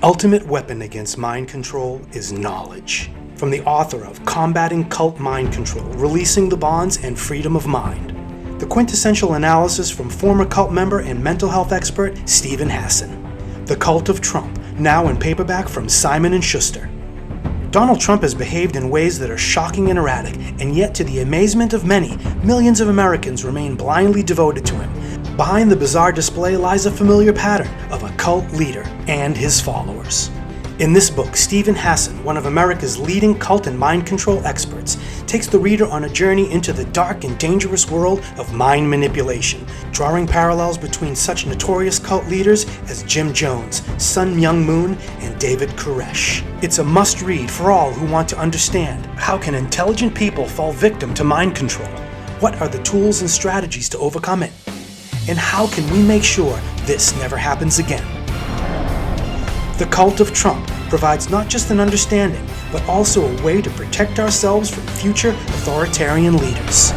ultimate weapon against mind control is knowledge. From the author of Combating Cult Mind Control, Releasing the Bonds and Freedom of Mind. The quintessential analysis from former cult member and mental health expert Steven Hassan. The Cult of Trump, now in paperback from Simon & Schuster. Donald Trump has behaved in ways that are shocking and erratic, and yet to the amazement of many, millions of Americans remain blindly devoted to him. Behind the bizarre display lies a familiar pattern of a cult leader and his followers. In this book, Steven Hassan, one of America's leading cult and mind control experts, takes the reader on a journey into the dark and dangerous world of mind manipulation, drawing parallels between such notorious cult leaders as Jim Jones, Sun Myung Moon, and David Koresh. It's a must-read for all who want to understand how can intelligent people fall victim to mind control, what are the tools and strategies to overcome it, and how can we make sure this never happens again. The Cult of Trump provides not just an understanding, but also a way to protect ourselves from future authoritarian leaders.